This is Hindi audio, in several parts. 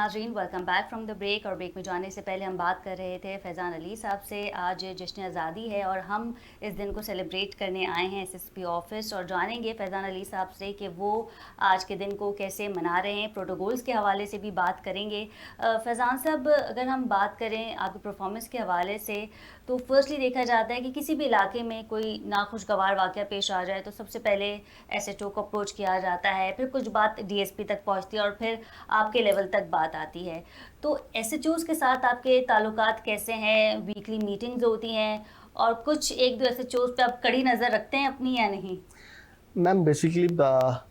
नाजरीन, welcome back from the break. और ब्रेक में जाने से पहले हम बात कर रहे थे फैज़ान अली साहब से। आज जश्न आज़ादी है और हम इस दिन को सेलिब्रेट करने आए हैं एसएसपी ऑफिस, और जानेंगे फैज़ान अली साहब से कि वो आज के दिन को कैसे मना रहे हैं। प्रोटोकॉल्स के हवाले से भी बात करेंगे। फैज़ान साहब, अगर हम बात करें आपकी परफॉर्मेंस के हवाले से, तो फर्स्टली देखा जाता है कि किसी भी इलाके में कोई नाखुशगवार वाक़या पेश आ जाए तो सबसे पहले एसएचओ को अप्रोच किया जाता है, फिर कुछ बात डीएसपी तक पहुंचती है और फिर आपके लेवल तक बात आती है। तो एसएचओज़ के साथ आपके ताल्लुकात कैसे हैं? वीकली मीटिंग्स होती हैं और कुछ एक दो एसएचओज़ पे आप कड़ी नज़र रखते हैं अपनी या नहीं? मैम बेसिकली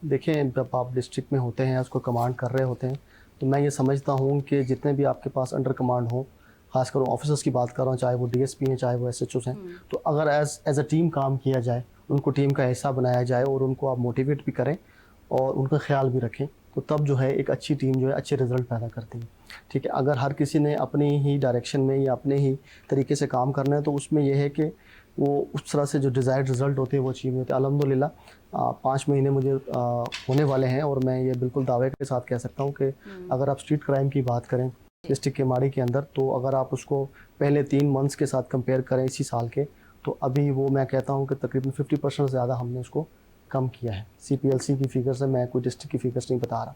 देखें, जब आप डिस्ट्रिक्ट में होते हैं, उसको कमांड कर रहे होते हैं, तो मैं ये समझता हूँ कि जितने भी आपके पास अंडर कमांड हो, खासकर ऑफिसर्स की बात कर रहा हूँ, चाहे वो डीएसपी हैं, चाहे वो एसएचओस हैं, तो अगर एज अ टीम काम किया जाए, उनको टीम का हिस्सा बनाया जाए और उनको आप मोटिवेट भी करें और उनका ख्याल भी रखें, तो तब जो है एक अच्छी टीम जो है अच्छे रिजल्ट पैदा करती है। ठीक है, अगर हर किसी ने अपनी ही डायरेक्शन में या अपने ही तरीके से काम करना है, तो उसमें यह है कि वो उस तरह से जो डिज़ायर्ड रिज़ल्ट होते हैं वो अचीव नहीं होते। अल्हम्दुलिल्लाह 5 महीने मुझे होने वाले हैं और मैं ये बिल्कुल दावे के साथ कह सकता हूँ कि अगर आप स्ट्रीट क्राइम की बात करें डिस्ट्रिक्ट केमाड़ी के अंदर, तो अगर आप उसको पहले 3 मंथ्स के साथ कंपेयर करें इसी साल के, तो अभी वो मैं कहता हूँ कि तकरीबन 50% ज़्यादा हमने उसको कम किया है। सीपीएलसी की फ़िगर से मैं कोई डिस्ट्रिक्ट की फ़िगर्स नहीं बता रहा।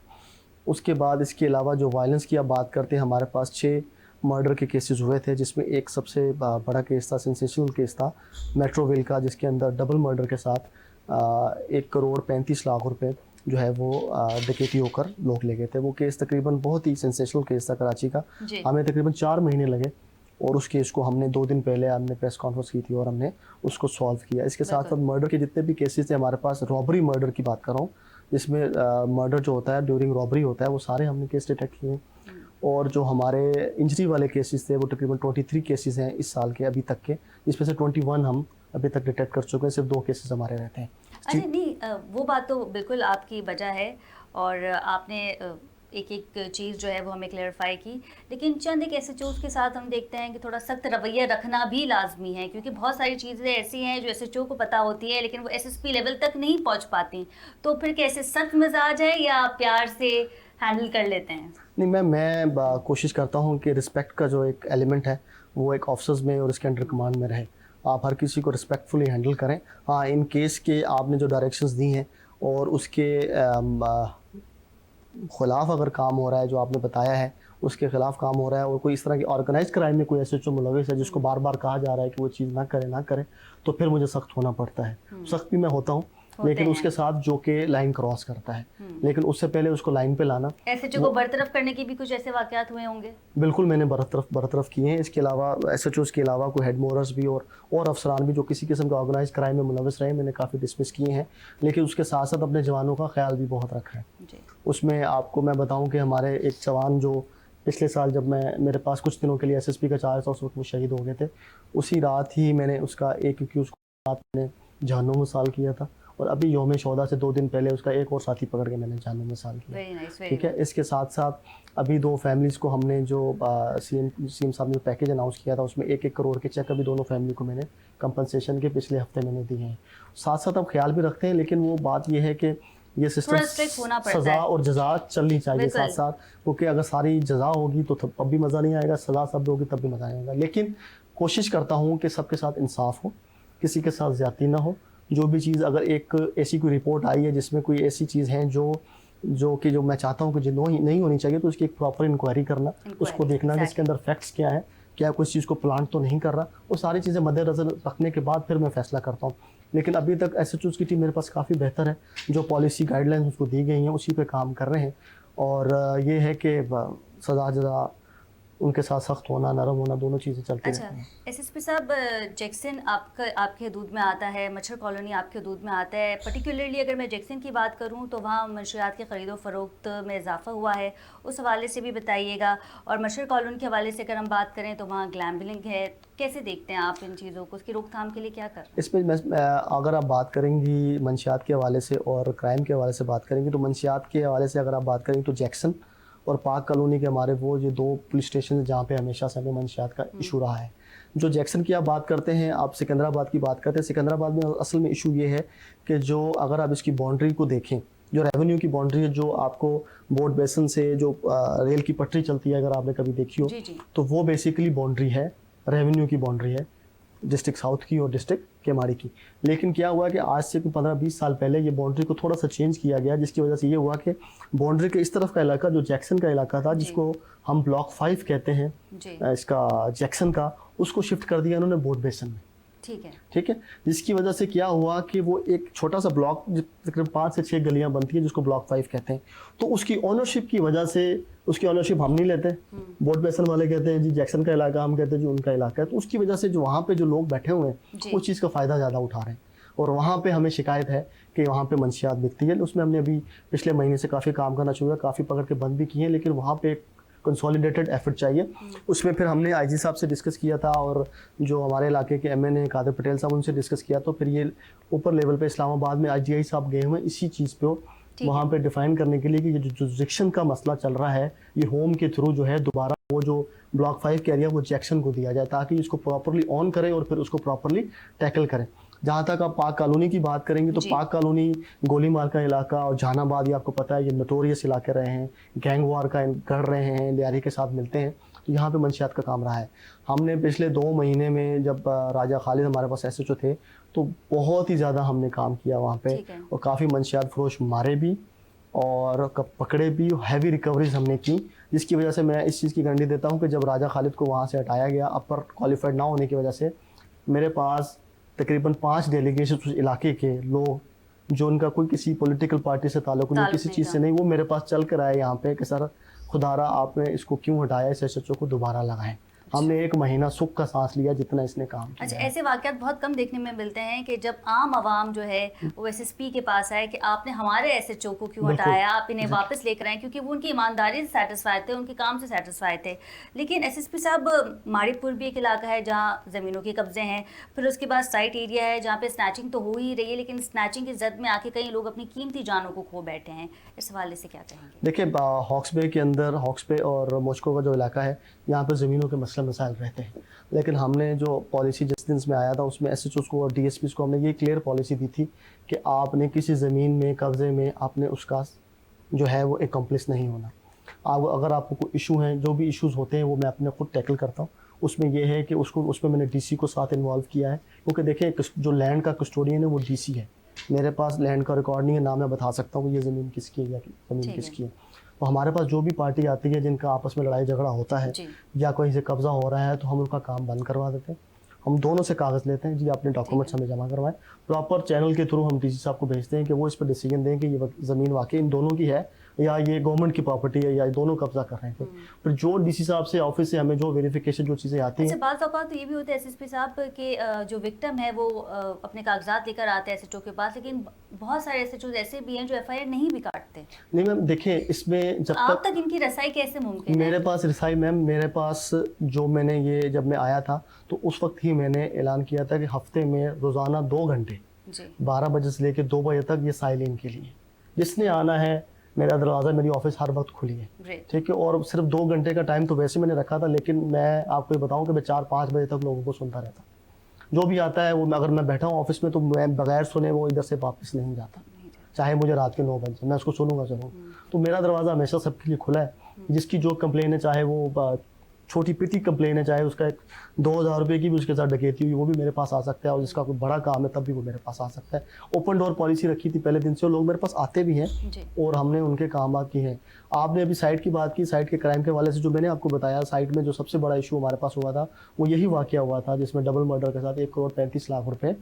उसके बाद इसके अलावा जो वायलेंस की आप बात करते हैं, हमारे पास 6 मर्डर के केसेस हुए थे, जिसमें एक सबसे बड़ा केस था, सेंसेशनल केस था मेट्रोविल का, जिसके अंदर डबल मर्डर के साथ 1 करोड़ 35 लाख रुपए जो है वो डकैती होकर लोग ले गए थे। वो केस तकरीबन बहुत ही सेंसेशनल केस था कराची का। हमें तकरीबन 4 महीने लगे और उस केस को हमने 2 दिन पहले हमने प्रेस कॉन्फ्रेंस की थी और हमने उसको सॉल्व किया। इसके साथ साथ मर्डर के जितने भी केसेस थे हमारे पास, रॉबरी मर्डर की बात कर रहा हूँ, जिसमें मर्डर जो होता है ड्यूरिंग रॉबरी होता है, वो सारे हमने केस डिटेक्ट किए। और जो हमारे इंजरी वाले केसेस थे वो तकरीबन 23 केसेस हैं इस साल के अभी तक के, जिसमें से 21 हम अभी तक डिटेक्ट कर चुके हैं। सिर्फ 2 केसेस हमारे रहते हैं। अरे नहीं, वो बात तो बिल्कुल आपकी वजह है और आपने एक एक चीज़ जो है वो हमें क्लेरिफाई की। लेकिन चंद एक एसएचओज़ के साथ हम देखते हैं कि थोड़ा सख्त रवैया रखना भी लाजमी है, क्योंकि बहुत सारी चीज़ें ऐसी हैं जो एसएचओ को पता होती है लेकिन वो एसएसपी लेवल तक नहीं पहुंच पाती। तो फिर कैसे सख्त मिजाज है या प्यार से हैंडल कर लेते हैं? नहीं, मैं कोशिश करता हूँ कि रिस्पेक्ट का जो एक एलिमेंट है वो एक ऑफिसर्स में और इसके अंडर कमांड में रहे। आप हर किसी को रिस्पेक्टफुली हैंडल करें। हाँ, इन केस के आपने जो डायरेक्शंस दी हैं और उसके ख़िलाफ़ अगर काम हो रहा है, जो आपने बताया है उसके ख़िलाफ़ काम हो रहा है, और कोई इस तरह की ऑर्गेनाइज क्राइम में कोई एसएचओ मुलविस है जिसको बार बार कहा जा रहा है कि वो चीज़ ना करे, तो फिर मुझे सख्त होना पड़ता है। सख्त भी मैं होता हूँ, लेकिन उसके साथ जो कि लाइन क्रॉस करता है, लेकिन उससे पहले उसको लाइन पे लाना। एसएचओ को बरतरफ करने के भी कुछ ऐसे वाकयात हुए होंगे? बिल्कुल, मैंने बरतरफ किए हैं। इसके अलावा एसएचओज़ के अलावा कोई हेड मोरर्स भी और अफसरान भी जो किसी किस्म का ऑर्गेनाइज क्राइम में मुलविस रहे, मैंने काफ़ी डिसमिस किए हैं। लेकिन उसके साथ साथ अपने जवानों का ख्याल भी बहुत रखा है। उसमें आपको मैं बताऊं कि हमारे एक जवान जो पिछले साल जब मेरे पास कुछ दिनों के लिए एसएसपी का चार्ज था, उस वक्त वो शहीद हो गए थे। उसी रात ही मैंने उसका एक एक्यूज़ को मैंने जहन्नुम में साल किया था, और अभी यौम शोहदा से 2 दिन पहले उसका एक और साथी पकड़ के मैंने जहन्नुम में साल किया। ठीक है, इसके साथ साथ अभी 2 फैमिलीज़ को हमने जो सीएम साहब ने पैकेज अनाउंस किया था, उसमें 1-1 करोड़ के चेक अभी दोनों फैमिली को मैंने कंपनसेशन के पिछले हफ्ते मैंने दिए हैं। साथ साथ हम ख्याल भी रखते हैं, लेकिन वो बात ये है कि ये सिस्टम सज़ा और जज़ा चलनी चाहिए साथ साथ, क्योंकि अगर सारी जज़ा होगी तो तब भी मज़ा नहीं आएगा, सज़ा सब होगी तब भी मज़ा नहीं आएगा। लेकिन कोशिश करता हूँ कि सबके साथ इंसाफ हो, किसी के साथ ज़्यादती ना हो। जो भी चीज़, अगर एक ऐसी कोई रिपोर्ट आई है जिसमें कोई ऐसी चीज़ है जो मैं चाहता हूँ कि जो नहीं होनी चाहिए, तो उसकी एक प्रॉपर इंक्वायरी करना, उसको देखना कि इसके अंदर फैक्ट्स क्या है, क्या कोई चीज़ को प्लांट तो नहीं कर रहा, वो सारी चीज़ें मद्देनज़र रखने के बाद फिर मैं फ़ैसला करता हूँ। लेकिन अभी तक एसएचओज़ की टीम मेरे पास काफ़ी बेहतर है, जो पॉलिसी गाइडलाइंस उसको दी गई हैं उसी पे काम कर रहे हैं। और ये है कि सज़ा जज़ा उनके साथ सख्त होना, नरम होना, दोनों चीज़ें चलती रहती हैं। एसएसपी साहब, जैक्सन आपके हदूद में आता है, मच्छर कॉलोनी आपके हदूद में आता है। पर्टिकुलरली अगर मैं जैक्सन की बात करूं तो वहाँ मंशियात की ख़रीदो फ़रोख्त में इजाफा हुआ है, उस हवाले से भी बताइएगा। और मच्छर कॉलोनी के हवाले से अगर हम बात करें तो वहाँ ग्लैम्बलिंग है, कैसे देखते हैं आप इन चीज़ों को, उसकी रोकथाम के लिए क्या कर रहे हैं? इसमें अगर आप बात करेंगी मंशियात के हवाले से और क्राइम के हवाले से बात करेंगी, तो मंशियात के हवाले से अगर आप बात करेंगे तो जैक्सन और पार्क कॉलोनी के हमारे वो जो 2 पुलिस स्टेशन हैं जहाँ पे हमेशा से हमें मंशियात का इशू रहा है। जो जैक्सन की आप बात करते हैं, आप सिकंदराबाद की बात करते हैं, सिकंदराबाद में असल में इशू ये है कि जो अगर आप इसकी बाउंड्री को देखें जो रेवेन्यू की बाउंड्री है, जो आपको बोट बेसन से जो रेल की पटरी चलती है, अगर आपने कभी देखी हो, जी जी। तो वो बेसिकली बाउंड्री है, रेवेन्यू की बाउंड्री है, डिस्ट्रिक्ट साउथ की और डिस्ट्रिक्ट केमाड़ी की। लेकिन क्या हुआ कि आज से 15-20 साल पहले ये बाउंड्री को थोड़ा सा चेंज किया गया, जिसकी वजह से ये हुआ कि बाउंड्री के इस तरफ का इलाका जो जैक्सन का इलाका था, जिसको हम ब्लॉक 5 कहते हैं इसका जैक्सन का, उसको शिफ्ट कर दिया इन्होंने बोट बेसन में। ठीक है, जिसकी वजह से क्या हुआ कि वो एक छोटा सा ब्लॉक, तकरीबन 5 से 6 गलियां बनती है, जिसको ब्लॉक 5 कहते हैं, तो उसकी ओनरशिप की वजह से, उसकी ओनरशिप हम नहीं लेते, बोट बेसन वाले कहते हैं जी जैक्सन का इलाका, हम कहते हैं जी उनका इलाका है, तो उसकी वजह से जो वहाँ पे जो लोग बैठे हुए हैं उस चीज़ का फ़ायदा ज़्यादा उठा रहे हैं, और वहाँ पे हमें शिकायत है कि वहाँ पे मंशियात बिकती है। उसमें हमने अभी पिछले महीने से काफ़ी काम करना शुरू किया, काफ़ी पकड़ के बंद भी किए हैं, लेकिन वहाँ पे कंसोलिडेटेड एफर्ट चाहिए। उसमें फिर हमने आईजी साहब से डिस्कस किया था, और जो हमारे इलाके के एमएनए कादर पटेल साहब, उनसे डिस्कस किया, तो फिर ये ऊपर लेवल पे इस्लामाबाद में आईजीआई साहब गए हुए हैं इसी चीज़ पे, वहाँ पे डिफाइन करने के लिए कि ये जो जुरिस्डिक्शन का मसला चल रहा है, ये होम के थ्रू जो है दोबारा वो जो ब्लॉक 5 का एरिया वो जैक्सन को दिया जाए, ताकि इसको प्रॉपरली ऑन करें और फिर उसको प्रॉपरली टैकल करें। जहाँ तक आप पाक कॉलोनी की बात करेंगे, तो पाक कॉलोनी, गोलीमार का इलाका और जहानाबाद, ये आपको पता है ये नोटोरियस इलाके रहे हैं, गैंग वार का कर रहे हैं, लियारी के साथ मिलते हैं, तो यहाँ पे मंशियात का काम रहा है। हमने पिछले 2 महीने में, जब राजा खालिद हमारे पास एसएचओ थे, तो बहुत ही ज़्यादा हमने काम किया वहाँ पे, और काफ़ी मंशियात फरोश मारे भी और पकड़े भी, हैवी रिकवरीज हमने की, जिसकी वजह से मैं इस चीज़ की गारंटी देता हूँ कि जब राजा खालिद को वहाँ से हटाया गया, अपर क्वालिफाइड ना होने की वजह से, मेरे पास तकरीबन 5 डेलीगेशन उस इलाके के लोग, जो उनका कोई किसी पॉलिटिकल पार्टी से ताल्लुक नहीं, किसी चीज़ से नहीं, वो मेरे पास चल कर आए यहाँ पे कि सर खुदारा आपने इसको क्यों हटाया, इस एसएचओ को दोबारा लगाएं। हमने 1 महीना सुख का सांस लिया जितना इसने काम किया। अच्छा, ऐसे वाक़यात बहुत कम देखने में मिलते हैं कि जब आम आवाम जो है वो एसएसपी के पास आए कि आपने हमारे एसएचओ को क्यों हटाया, आप इन्हें वापस लेकर आए, क्योंकि वो उनकी ईमानदारी से सेटिस्फाइड थे, उनके काम से सेटिस्फाइड थे। लेकिन एसएसपी साहब, माड़ीपुर भी एक इलाका है जहाँ ज़मीनों के कब्जे हैं, फिर उसके बाद साइट एरिया है जहाँ पे स्नैचिंग तो हो ही रही है, लेकिन स्नैचिंग की जद में आके कई लोग अपनी कीमती जानों को खो बैठे हैं। इस हवाले से क्या कहेंगे? देखिए, हॉक्स बे के अंदर, हॉक्स बे और मोस्को का जो इलाका है, यहाँ पर ज़मीनों के मसले मसाइल रहते हैं, लेकिन हमने जो पॉलिसी जिस दिन में आया था, उसमें एसएचओ को और डीएसपीज़ को हमने ये क्लियर पॉलिसी दी थी कि आपने किसी ज़मीन में, कब्ज़े में, आपने उसका जो है वो एकम्प्लिस नहीं होना। अगर आपको कोई इशू हैं, जो भी इश्यूज़ होते हैं वो मैं अपने खुद टैकल करता हूँ। उसमें ये है कि उसमें मैंने डीसी को साथ इन्वॉल्व किया है, क्योंकि देखिए जो लैंड का कस्टोडियन है वो डीसी है, मेरे पास लैंड का रिकॉर्ड नहीं है, ना मैं बता सकता हूँ ये ज़मीन किसकी है या ज़मीन किसकी है। तो हमारे पास जो भी पार्टी आती है जिनका आपस में लड़ाई झगड़ा होता है या कहीं से कब्ज़ा हो रहा है, तो हम उनका काम बंद करवा देते हैं। हम दोनों से कागज़ लेते हैं, जी आपने डॉक्यूमेंट्स हमें जमा करवाएं, प्रॉपर चैनल के थ्रू हम डीसी साहब को भेजते हैं कि वो इस पर डिसीजन दें कि ये ज़मीन वाकई इन दोनों की है या ये गवर्नमेंट की प्रॉपर्टी है या ये दोनों कब्जा कर रहे हैं। फिर जो डीसी साहब से ऑफिस से हमें जो वेरिफिकेशन जो चीज़ें आती हैं, बात तो ये भी होता है एसएसपी साहब के जो विक्टिम है वो अपने कागजात लेकर आते हैं एसएचओ के पास, लेकिन बहुत सारे एसएचओ ऐसे भी हैं जो एफआईआर नहीं भी काटते। नहीं मैम, देखिए इसमें जब आप तक इनकी रसाई कैसे मुमकिन है? मेरे पास रसाई मैम, मेरे पास जो मैंने ये जब मैं आया था तो उस वक्त ही मैंने ऐलान किया था कि हफ्ते में रोज़ाना 2 घंटे 12 बजे से लेकर 2 बजे तक ये साइलिन के लिए, जिसने आना है, मेरा दरवाज़ा, मेरी ऑफिस हर वक्त खुली है, ठीक है। और सिर्फ 2 घंटे का टाइम तो वैसे मैंने रखा था, लेकिन मैं आपको ये बताऊं कि मैं 4-5 बजे तक लोगों को सुनता रहता। जो भी आता है वो, अगर मैं बैठा हूँ ऑफिस में, तो मैं बगैर सुने वो इधर से वापस नहीं जाता, चाहे मुझे रात के 9 बजे, मैं उसको सुनूंगा ज़रूर। तो मेरा दरवाज़ा हमेशा सबके लिए खुला है, जिसकी जो कंप्लेन है, चाहे वो छोटी पिटी कंप्लेन है, चाहे उसका 2000 रुपये की भी उसके साथ डकैती हुई, वो भी मेरे पास आ सकता है, और जिसका कोई बड़ा काम है तब भी वो मेरे पास आ सकता है। ओपन डोर पॉलिसी रखी थी पहले दिन से, और लोग मेरे पास आते भी हैं और हमने उनके काम बात किए हैं। आपने अभी साइट की बात की, साइट के क्राइम के वाले से जो मैंने आपको बताया, साइट में जो सबसे बड़ा इशू हमारे पास हुआ था वो यही वाक़या हुआ था, जिसमें डबल मर्डर के साथ 1 करोड़ 35 लाख रुपये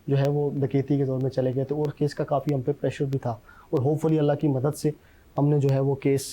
जो है वो डकैती के दौर में चले गए थे, और केस का काफ़ी हम पे प्रेशर भी था, और होपफुली अल्लाह की मदद से हमने जो है वो केस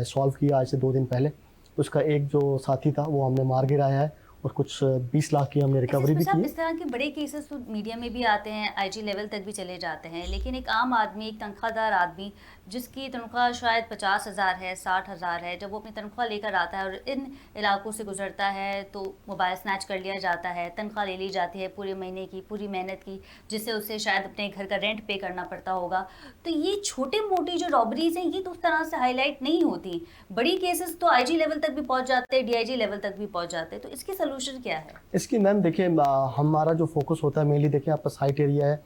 सॉल्व किया आज से 2 दिन पहले। उसका एक जो साथी था वो हमने मार गिराया है, और कुछ 20 लाख की हमने रिकवरी भी की। इस तरह के बड़े केसेस तो मीडिया में भी आते हैं, आईजी लेवल तक भी चले जाते हैं, लेकिन एक आम आदमी, एक तनख्वाहदार आदमी जिसकी तनख्वाह शायद 50,000 है, 60,000 है, जब वो अपनी तनख्वाह लेकर आता है और इन इलाकों से गुजरता है तो मोबाइल स्नैच कर लिया जाता है, तनख्वाह ले ली जाती है पूरे महीने की, पूरी मेहनत की, जिससे उसे शायद अपने घर का रेंट पे करना पड़ता होगा। तो ये छोटे मोटी जो रॉबरीज हैं ये तो उस तरह से हाईलाइट नहीं होती, बड़ी केसेस तो आईजी लेवल तक भी पहुँच जाते हैं, डीआईजी लेवल तक भी पहुँच जाते हैं। तो इसकी सोल्यूशन क्या है? इसकी मैम देखिए, हमारा जो फोकस होता है मेनली, देखिए आपका साइट एरिया है,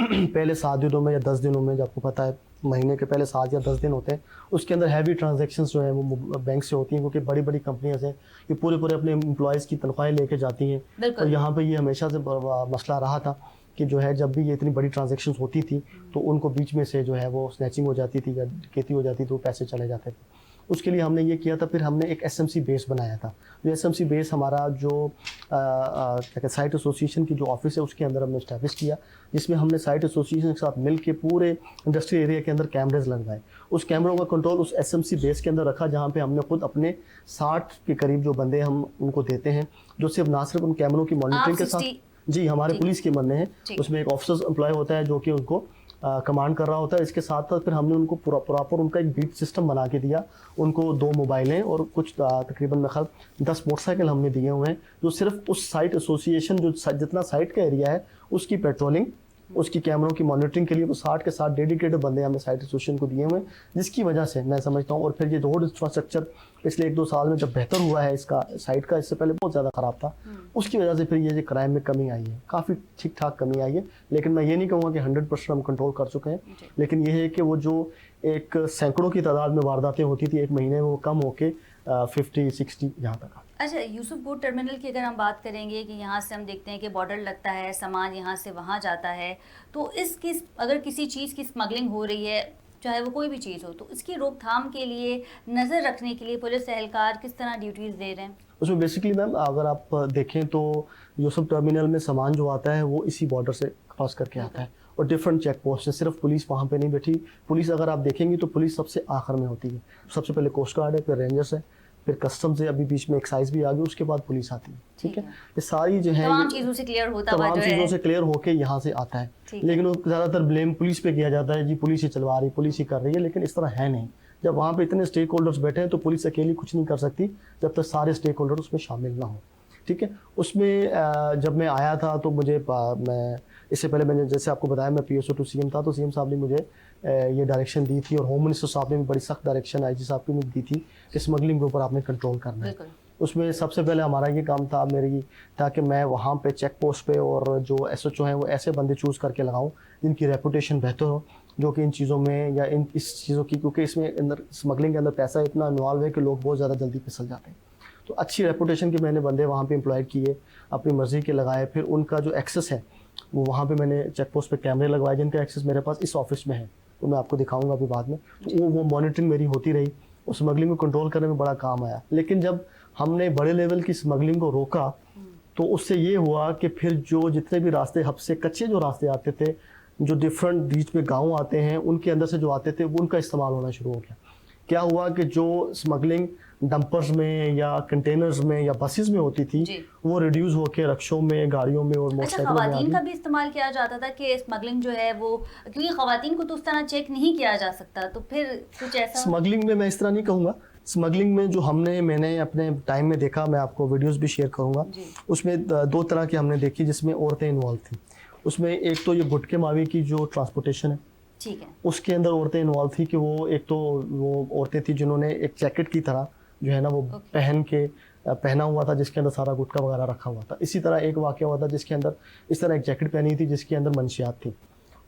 पहले 7 दिनों में या 10 दिनों में, जब आपको पता है महीने के पहले 7 या 10 दिन होते हैं, उसके अंदर हैवी ट्रांजैक्शंस जो है वो बैंक से होती हैं, क्योंकि बड़ी बड़ी कंपनियां हैं ये पूरे पूरे अपने एम्प्लॉयज़ की तनख्वाहें लेके जाती हैं। और यहाँ पे ये हमेशा से मसला रहा था कि जो है जब भी ये इतनी बड़ी ट्रांजैक्शंस होती थी तो उनको बीच में से जो है वो स्नैचिंग हो जाती थी या डकैती हो जाती थी, तो पैसे चले जाते थे। उसके लिए हमने ये किया था, फिर हमने एक एसएमसी बेस बनाया था। जो एसएमसी बेस हमारा जो क्या कहते साइट एसोसिएशन की जो ऑफिस है उसके अंदर हमने इस्टेब्लिश किया, जिसमें हमने साइट एसोसिएशन के साथ मिल के पूरे इंडस्ट्रियल एरिया के अंदर कैमरेज लगवाए। उस कैमरों का कंट्रोल उस एसएमसी बेस के अंदर रखा, जहाँ पे हमने खुद अपने 60 के करीब जो बंदे हम उनको देते हैं, जो सिर्फ ना सिर्फ उन कैमरों की मॉनिटरिंग के साथ, जी हमारे पुलिस के बंदे हैं, उसमें एक ऑफिसर एम्प्लॉय होता है जो कि उनको कमांड कर रहा होता है। इसके साथ साथ फिर हमने उनको प्रॉपर उनका एक बीट सिस्टम बना के दिया, उनको 2 मोबाइलें और कुछ तकरीबन मेरे ख्याल 10 मोटरसाइकिल हमने दिए हुए हैं, जो सिर्फ उस साइट एसोसिएशन जो जितना साइट का एरिया है उसकी पेट्रोलिंग, उसकी कैमरों की मॉनिटरिंग के लिए वो 60 के 60 डेडिकेटेड बंदे हमने साइट एसोसिएशन को दिए हुए हैं, जिसकी वजह से मैं समझता हूँ। और फिर ये रोड इंफ्रास्ट्रक्चर पिछले 1-2 साल में जब बेहतर हुआ है इसका साइट का, इससे पहले बहुत ज़्यादा ख़राब था, उसकी वजह से फिर ये क्राइम में कमी आई है, काफ़ी ठीक ठाक कमी आई है। लेकिन मैं ये नहीं कहूँगा कि 100% हम कंट्रोल कर चुके हैं, लेकिन ये है कि वो जो एक सैकड़ों की तादाद में वारदातें होती थी एक महीने में, वो कम होके 50-60 यहाँ तक। अच्छा, यूसुफ बोट टर्मिनल की अगर हम बात करेंगे कि यहाँ से हम देखते हैं कि बॉर्डर लगता है, सामान यहाँ से वहाँ जाता है, तो अगर किसी चीज़ की स्मगलिंग हो रही है, चाहे वो कोई भी चीज़ हो, तो इसकी रोकथाम के लिए, नज़र रखने के लिए पुलिस एहलकार किस तरह ड्यूटीज़ दे रहे हैं? उसमें बेसिकली मैम अगर आप देखें तो यूसुफ टर्मिनल में सामान जो आता है वो इसी बॉर्डर से क्रॉस करके आता है, और डिफरेंट चेक पोस्ट है, सिर्फ पुलिस वहाँ पे नहीं बैठी। पुलिस अगर आप देखेंगी तो पुलिस सबसे आखिर में होती है, सबसे पहले कोस्ट गार्ड है, फिर रेंजर्स है, फिर कस्टम्स है, अभी बीच में एक्साइज भी आ गई, उसके बाद पुलिस आती है। ठीक है, ये सारी जो है तमाम चीज़ों से क्लियर होता है, तमाम चीज़ों से क्लियर होके यहाँ से आता है। लेकिन वो ज़्यादातर ब्लेम पुलिस पे किया जाता है, जी पुलिस ही चलवा रही, पुलिस ही कर रही है, लेकिन इस तरह है नहीं। जब वहाँ पे इतने स्टेक होल्डर्स बैठे हैं तो पुलिस अकेली कुछ नहीं कर सकती जब तक सारे स्टेक होल्डर उसमें शामिल ना हो। ठीक है, उसमें जब मैं आया था तो मैं इससे पहले मैंने जैसे आपको बताया मैं PSO टू CM था, तो CM साहब ने मुझे ये डायरेक्शन दी थी, और होम मिनिस्टर साहब ने भी बड़ी सख्त डायरेक्शन IG साहब की मुझे दी थी कि स्मगलिंग के ऊपर आपने कंट्रोल करना है। उसमें सबसे पहले हमारा ये काम था ताकि मैं वहाँ पे चेक पोस्ट पे और जो SHO हैं वो ऐसे बंदे चूज़ करके लगाऊँ जिनकी रेपुटेशन बेहतर हो, जो कि इन चीज़ों में या इस चीज़ों की, क्योंकि इसमें अंदर स्मगलिंग के अंदर पैसा इतना इन्वॉल्व है कि लोग बहुत ज़्यादा जल्दी फिसल जाते हैं। तो अच्छी रेपुटेशन के मैंने बंदे वहाँ पे एम्प्लॉय किए, अपनी मर्ज़ी के लगाए, फिर उनका जो एक्सेस है वो वहाँ पे मैंने चेक पोस्ट पे कैमरे लगवाए, जिनका एक्सेस मेरे पास इस ऑफिस में है, तो मैं आपको दिखाऊंगा अभी बाद में। तो वो मॉनिटरिंग मेरी होती रही, उस स्मगलिंग को कंट्रोल करने में बड़ा काम आया। लेकिन जब हमने बड़े लेवल की स्मगलिंग को रोका तो उससे ये हुआ कि फिर जो जितने भी रास्ते हब से कच्चे जो रास्ते आते थे, जो डिफरेंट बीच में गाँव आते हैं, उनके अंदर से जो आते थे वो उनका इस्तेमाल होना शुरू हो गया। क्या हुआ कि जो स्मगलिंग डंपर्स में या कंटेनर्स में या बसेस में होती थी वो रिड्यूस होकर रक्षों में, गाड़ियों में और मोटरसाइकिलों में खवातीन का भी इस्तेमाल किया जाता था कि स्मगलिंग जो है वो, क्योंकि खवातीन को तो उस तरह चेक नहीं किया जा सकता, तो फिर कुछ ऐसा स्मगलिंग में मैं इस तरह नहीं कहूँगा। स्मगलिंग में जो मैंने अपने टाइम में देखा, मैं आपको वीडियोस भी शेयर करूँगा, उसमें 2 तरह की हमने देखी जिसमें औरतें इन्वॉल्व थी। उसमें एक तो ये गुटके मावी की जो ट्रांसपोर्टेशन है, ठीक है, उसके अंदर औरतें इन्वॉल्व थी कि वो एक तो वो औरतें थी जिन्होंने एक जैकेट की तरह जो है ना वो पहना हुआ था, जिसके अंदर सारा गुटका वगैरह रखा हुआ था। इसी तरह एक वाक़या हुआ था जिसके अंदर इस तरह एक जैकेट पहनी थी जिसके अंदर मंशियात थी,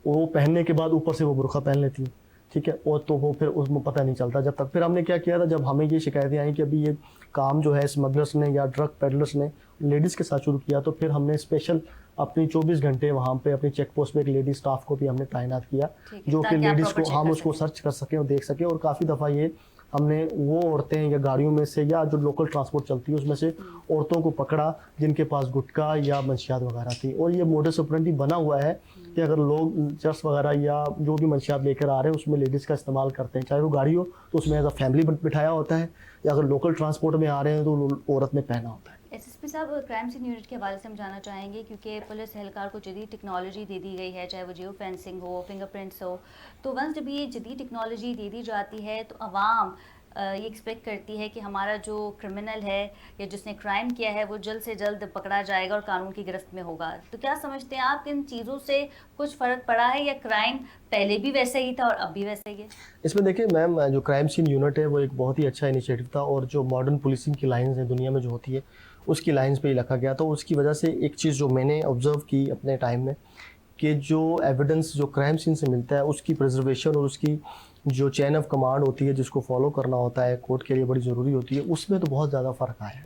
वो पहनने के बाद ऊपर से वो बुर्का पहन लेती, ठीक है, और तो वो फिर उसमें पता नहीं चलता जब तक। फिर हमने क्या किया था, जब हमें ये शिकायतें आई कि अभी ये काम जो है स्मगलर्स ने या ड्रग पेडलर्स ने लेडीज़ के साथ शुरू किया, तो फिर हमने स्पेशल अपनी 24 घंटे वहाँ पे अपनी चेक पोस्ट पे एक लेडी स्टाफ को भी हमने तैनात किया, जो कि लेडीज़ को हम उसको सर्च कर सकें और देख सकें। और काफ़ी दफ़ा ये हमने वो औरतें या गाड़ियों में से या जो लोकल ट्रांसपोर्ट चलती है उसमें से औरतों को पकड़ा जिनके पास गुटखा या मंशियात वगैरह थी। और ये मोडस ऑपरेंडी बना हुआ है कि अगर लोग चर्स वगैरह या जो भी मंशियात लेकर आ रहे हैं उसमें लेडीज़ का इस्तेमाल करते हैं, चाहे वो गाड़ी हो तो उसमें एज अ फैमिली बिठाया होता है, या अगर लोकल ट्रांसपोर्ट में आ रहे हैं तो औरत ने पहना होता है। SSP साहब, क्राइम सीन यूनिट के हवाले से हम जानना चाहेंगे, क्योंकि पुलिस एहलकार को जदीद टेक्नोलॉजी दे दी गई है, चाहे वो जियो फेंसिंग हो, फिंगरप्रिंट्स हो, तो वंस जब ये जदीद टेक्नोलॉजी दे दी जाती है तो आवाम ये एक्सपेक्ट करती है कि हमारा जो क्रिमिनल है या जिसने क्राइम किया है वो जल्द से जल्द पकड़ा जाएगा और कानून की गिरफ्त में होगा। तो क्या समझते हैं आप, इन चीज़ों से कुछ फ़र्क पड़ा है या क्राइम पहले भी वैसे ही था और अब भी वैसे ही है? इसमें देखिए मैम, जो क्राइम सीन यूनिट है वो एक बहुत ही अच्छा इनिशिएटिव था, और जो मॉडर्न पुलिसिंग की लाइन्स हैं दुनिया में जो होती है उसकी लाइन्स पे ही रखा गया। तो उसकी वजह से एक चीज़ जो मैंने ऑब्ज़र्व की अपने टाइम में कि जो एविडेंस जो क्राइम सीन से मिलता है उसकी प्रिजर्वेशन और उसकी जो चेन ऑफ कमांड होती है जिसको फॉलो करना होता है कोर्ट के लिए बड़ी ज़रूरी होती है, उसमें तो बहुत ज़्यादा फ़र्क आया है।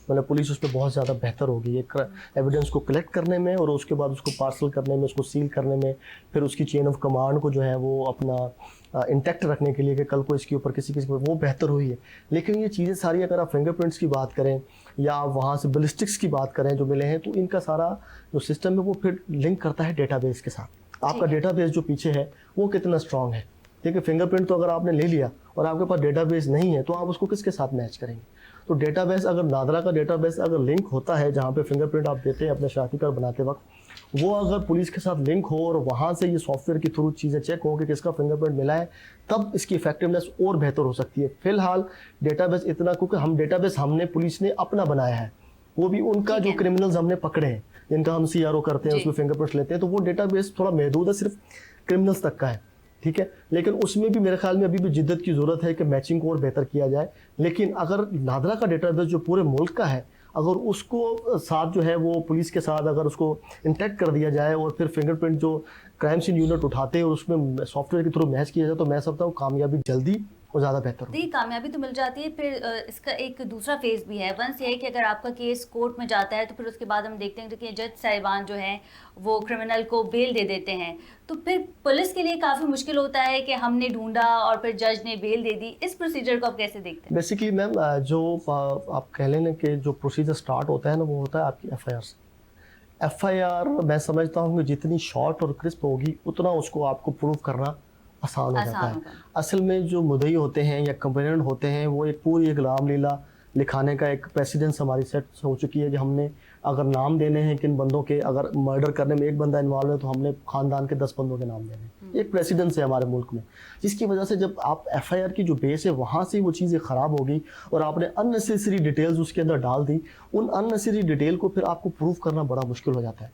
मतलब पुलिस उस पर बहुत ज़्यादा बेहतर हो गई है एविडेंस को कलेक्ट करने में और उसके बाद उसको पार्सल करने में, उसको सील करने में, फिर उसकी चेन ऑफ कमांड को जो है वो अपना इंटैक्ट रखने के लिए कि कल को इसके ऊपर किसी के ऊपर वो बेहतर हुई है। लेकिन ये चीज़ें सारी अगर आप फिंगरप्रिंट्स की बात करें या आप वहाँ से बैलिस्टिक्स की बात करें जो मिले हैं, तो इनका सारा जो सिस्टम है वो फिर लिंक करता है डेटाबेस के साथ। आपका डेटाबेस जो पीछे है वो कितना स्ट्रांग है। ठीक है, फिंगरप्रिंट तो अगर आपने ले लिया और आपके पास डेटाबेस नहीं है तो आप उसको किसके साथ मैच करेंगे। तो डेटाबेस अगर नादरा का डेटाबेस अगर लिंक होता है जहाँ पे फिंगरप्रिंट आप देते हैं अपने शनाख्ती कार्ड बनाते वक्त, वो अगर पुलिस के साथ लिंक हो और वहाँ से ये सॉफ्टवेयर के थ्रू चीज़ें चेक हो कि किसका फिंगरप्रिंट मिला है, तब इसकी इफेक्टिवनेस और बेहतर हो सकती है। फिलहाल डेटाबेस इतना, क्योंकि हम डेटाबेस हमने पुलिस ने अपना बनाया है, वो भी उनका जो क्रिमिनल्स हमने पकड़े हैं जिनका हम CRO करते हैं उसमें फिंगरप्रिंट लेते हैं, तो वो डेटाबेस थोड़ा महदूद है, सिर्फ क्रिमिनल्स तक का है। ठीक है, लेकिन उसमें भी मेरे ख्याल में अभी भी जिद्दत की ज़रूरत है कि मैचिंग को और बेहतर किया जाए। लेकिन अगर नादरा का डेटाबेस जो पूरे मुल्क का है, अगर उसको साथ जो है वो पुलिस के साथ अगर उसको इंटैक्ट कर दिया जाए और फिर फिंगरप्रिंट जो क्राइम सीन यूनिट उठाते हैं और उसमें सॉफ्टवेयर के थ्रू मैच किया जाए, तो मैं समझता हूँ कामयाबी जल्दी और ज़्यादा बेहतर हो। देखिए, कामयाबी तो मिल जाती है, फिर इसका एक दूसरा फेज़ भी है। वंस ये है कि अगर आपका केस कोर्ट में जाता है तो फिर उसके बाद हम देखते हैं कि जज साहिबान जो हैं वो क्रिमिनल को बेल दे देते हैं, तो फिर पुलिस के लिए काफ़ी मुश्किल होता है कि हमने ढूंढा और फिर जज ने बेल दे दी। इस प्रोसीजर को आप कैसे देखते हैं? बेसिकली मैम जो आप कह लें कि जो प्रोसीजर स्टार्ट होता है ना, वो होता है आपकी FIR से। FIR मैं समझता हूँ कि जितनी शॉर्ट और क्रिस्प होगी उतना उसको आपको प्रूव करना आसान हो जाता है। असल में जो मुद्दई होते हैं या कंप्लेनेंट होते हैं वो एक पूरी एक रामलीला लिखाने का एक प्रेसिडेंस हमारी सेट हो चुकी है कि हमने अगर नाम देने हैं किन बंदों के, अगर मर्डर करने में एक बंदा इन्वॉल्व है तो हमने खानदान के 10 बंदों के नाम देने हैं। एक प्रेसिडेंस है हमारे मुल्क में, जिसकी वजह से जब आप FIR की जो बेस है वहाँ से वो चीज़ें ख़राब हो गई और आपने अननेसेसरी डिटेल्स उसके अंदर डाल दी, उन अननेसेसरी डिटेल को फिर आपको प्रूव करना बड़ा मुश्किल हो जाता है।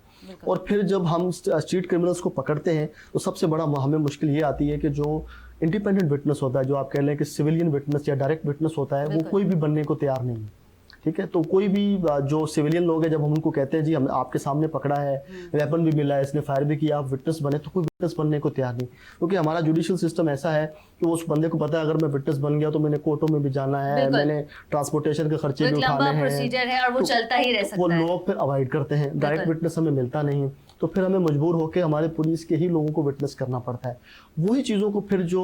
और फिर जब हम स्ट्रीट क्रिमिनल्स को पकड़ते हैं तो सबसे बड़ा हमें मुश्किल ये आती है कि जो इंडिपेंडेंट विटनेस होता है, जो आप कह लें कि सिविलियन विटनेस या डायरेक्ट विटनेस होता है, वो कोई भी बनने को तैयार नहीं है। ठीक है, तो कोई भी जो सिविलियन लोग हैं जब हम उनको कहते हैं जी हम आपके सामने पकड़ा है, वेपन भी मिला है, इसने फायर भी किया, आप विटनेस बने, तो कोई विटनेस बनने को तैयार नहीं, क्योंकि हमारा जुडिशियल सिस्टम ऐसा है कि उस बंदे को पता है अगर मैं विटनेस बन गया तो मैंने कोर्टों में भी जाना है, मैंने ट्रांसपोर्टेशन के खर्चे भी उठाने हैं, प्रोसीजर है और वो चलता ही रह सकता है। वो लोग फिर अवॉइड करते हैं, डायरेक्ट विटनेस हमें मिलता नहीं, तो फिर हमें मजबूर होकर हमारे पुलिस के ही लोगों को विटनेस करना पड़ता है। वही चीज़ों को फिर जो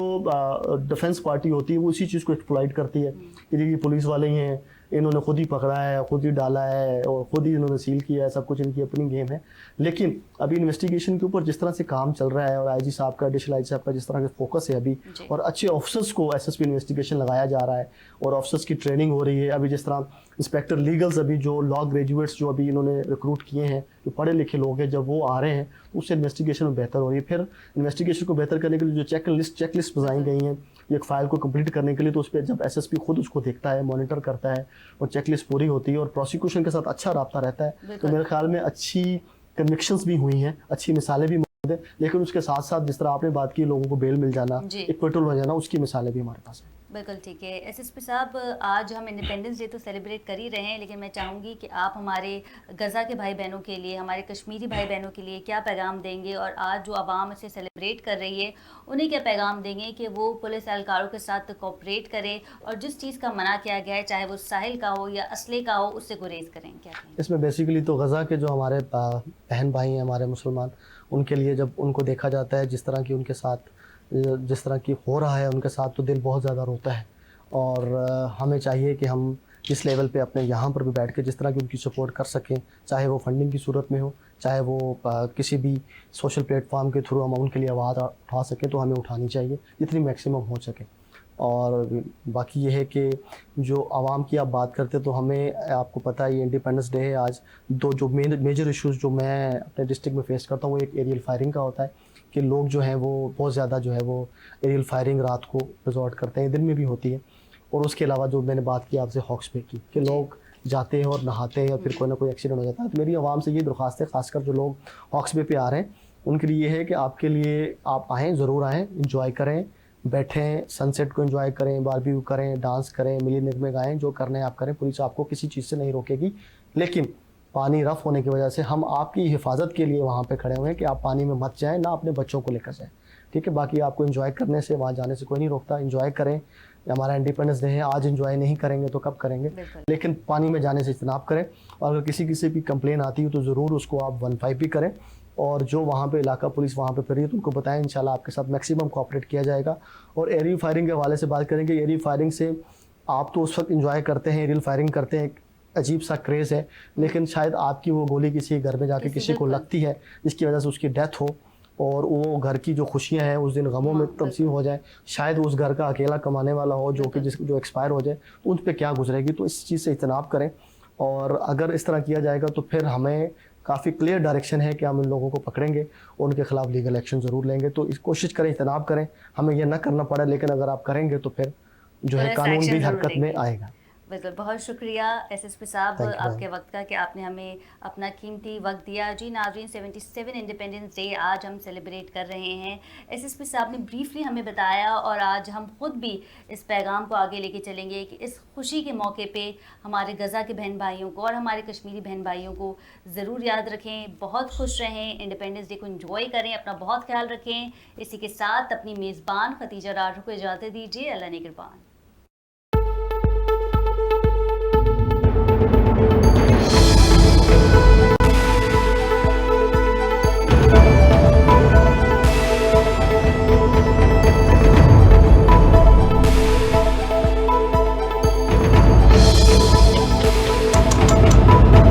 डिफेंस पार्टी होती है वो इसी चीज़ को एक्सप्लॉइट करती है कि ये पुलिस वाले ही हैं, इन्होंने खुद ही पकड़ा है, खुद ही डाला है और खुद ही इन्होंने सील किया है, सब कुछ इनकी अपनी गेम है। लेकिन अभी इन्वेस्टिगेशन के ऊपर जिस तरह से काम चल रहा है और IG साहब का, एडिशनल IG साहब का जिस तरह का फोकस है अभी, और अच्छे ऑफिसर्स को SSP इन्वेस्टिगेशन लगाया जा रहा है और ऑफिसर्स की ट्रेनिंग हो रही है। अभी जिस तरह इंस्पेक्टर लीगल्स अभी जो लॉ ग्रेजुएट्स जो अभी इन्होंने रिक्रूट किए हैं, जो पढ़े लिखे लोग हैं, जब वो आ रहे हैं तो उससे इन्वेस्टिगेशन में बेहतर हो रही है। फिर इन्वेस्टिगेशन को बेहतर करने के लिए जो चेकलिस्ट बनाई गई हैं एक फ़ाइल को कंप्लीट करने के लिए, तो उस पर जब SSP खुद उसको देखता है, मॉनिटर करता है और चेकलिस्ट पूरी होती है और प्रोसिक्यूशन के साथ अच्छा राब्ता रहता है, तो मेरे ख्याल में अच्छी कन्विक्शंस भी हुई हैं, अच्छी मिसालें भी मौजूद हैं। लेकिन उसके साथ साथ जिस तरह आपने बात की लोगों को बेल मिल जाना, एक्विटल हो जाना, उसकी मिसालें भी हमारे पास हैं। बिल्कुल ठीक है। SSP साहब, आज हम इंडिपेंडेंस डे तो सेलिब्रेट कर ही रहे हैं, लेकिन मैं चाहूँगी कि आप हमारे गज़ा के भाई बहनों के लिए, हमारे कश्मीरी भाई बहनों के लिए क्या पैगाम देंगे, और आज जो आवाम इसे सेलिब्रेट कर रही है उन्हें क्या पैगाम देंगे कि वो पुलिस एहलकारों के साथ कोऑपरेट करें और जिस चीज़ का मना किया गया है, चाहे वो साहिल का हो या असले का हो, उससे गुरेज करें? क्या कहें इसमें? बेसिकली तो गज़ा के जो हमारे बहन भाई हैं, हमारे मुसलमान, उनके लिए जब उनको देखा जाता है जिस तरह की उनके साथ जिस तरह की हो रहा है उनके साथ, तो दिल बहुत ज़्यादा रोता है। और हमें चाहिए कि हम इस लेवल पे अपने यहाँ पर भी बैठ के जिस तरह की उनकी सपोर्ट कर सकें, चाहे वो फंडिंग की सूरत में हो, चाहे वो किसी भी सोशल प्लेटफॉर्म के थ्रू हम उनके लिए आवाज़ उठा सकें, तो हमें उठानी चाहिए जितनी मैक्सिमम हो सके। और बाकी ये है कि जो आवाम की आप बात करते तो हमें, आपको पता है ये इंडिपेंडेंस डे है आज, दो जो मेजर इश्यूज़ जो मैं अपने डिस्ट्रिक्ट में फेस करता हूँ, वो एक एरियल फायरिंग का होता है कि लोग जो हैं वो बहुत ज़्यादा जो है वो एरियल फायरिंग रात को रिजॉर्ट करते हैं, दिन में भी होती है। और उसके अलावा जो मैंने बात की आपसे हॉक्स पे की कि लोग जाते हैं और नहाते हैं और फिर कोई ना कोई एक्सीडेंट हो जाता है। तो मेरी आवाम से ये दरख्वास्त है, ख़ासकर जो लोग हॉक्स पे आ रहे हैं उनके लिए ये है कि आपके लिए आप आएँ, ज़रूर आएँ, इंजॉय करें, बैठें, सनसेट को एंजॉय करें, बारबेक्यू करें, डांस करें, मिली नगमे गाएं, जो करना है आप करें, पुलिस आपको किसी चीज़ से नहीं रोकेगी। लेकिन पानी रफ़ होने की वजह से हम आपकी हिफाजत के लिए वहाँ पे खड़े हुए हैं कि आप पानी में मत जाएँ, ना अपने बच्चों को लेकर जाएँ। ठीक है, बाकी आपको एंजॉय करने से, वहाँ जाने से कोई नहीं रोकता, एंजॉय करें। ये हमारा इंडिपेंडेंस डे है, आज एंजॉय नहीं करेंगे तो कब करेंगे? बिल्कुल। लेकिन पानी में जाने से इज्तनाब करें, और अगर किसी की कंप्लेन आती है तो ज़रूर उसको आप 15 भी करें, और जो वहाँ पे इलाका पुलिस वहाँ पे फिर रही है तो उनको बताएं, इंशाल्लाह आपके साथ मैक्सिमम कोऑपरेट किया जाएगा। और एरियल फायरिंग के हवाले से बात करेंगे, एरियल फायरिंग से आप तो उस वक्त इंजॉय करते हैं, एरियल फायरिंग करते हैं, एक अजीब सा क्रेज़ है, लेकिन शायद आपकी वो गोली किसी के घर में जाके किसी को बिल्कुल। लगती है, जिसकी वजह से उसकी डेथ हो, और वो घर की जो खुशियाँ हैं उस दिन गमों में हाँ, तब्दील हो जाए। शायद उस घर का अकेला कमाने वाला हो जो कि बिल्कुल। जो एक्सपायर हो जाए, तो उन पे क्या गुजरेगी। तो इस चीज़ से इज्तनाब करें, और अगर इस तरह किया जाएगा तो फिर हमें काफ़ी क्लियर डायरेक्शन है कि हम इन लोगों को पकड़ेंगे और उनके खिलाफ लीगल एक्शन ज़रूर लेंगे। तो इस कोशिश करें, इज्तनाब करें, हमें ये ना करना पड़े, लेकिन अगर आप करेंगे तो फिर जो है पुलिस कानून भी एक्शन ज़रूर हरकत में लेंगे। आएगा। बिल्कुल, बहुत शुक्रिया एसएसपी साहब थैंक यू आपके मैम। वक़्त का कि आपने हमें अपना कीमती वक़्त दिया। जी नाज़रीन, 77 इंडिपेंडेंस डे आज हम सेलिब्रेट कर रहे हैं। एसएसपी साहब ने ब्रीफली हमें बताया, और आज हम खुद भी इस पैगाम को आगे लेके चलेंगे कि इस खुशी के मौके पे हमारे गज़ा के बहन भाइयों को और हमारे कश्मीरी बहन भाइयों को ज़रूर याद रखें, बहुत खुश रहें, इंडिपेंडेंस डे को एंजॉय करें, अपना बहुत ख्याल रखें। इसी के साथ अपनी मेज़बान खतीजा राठौर को इजाज़त दीजिए। अल्लाह ने निगहबान।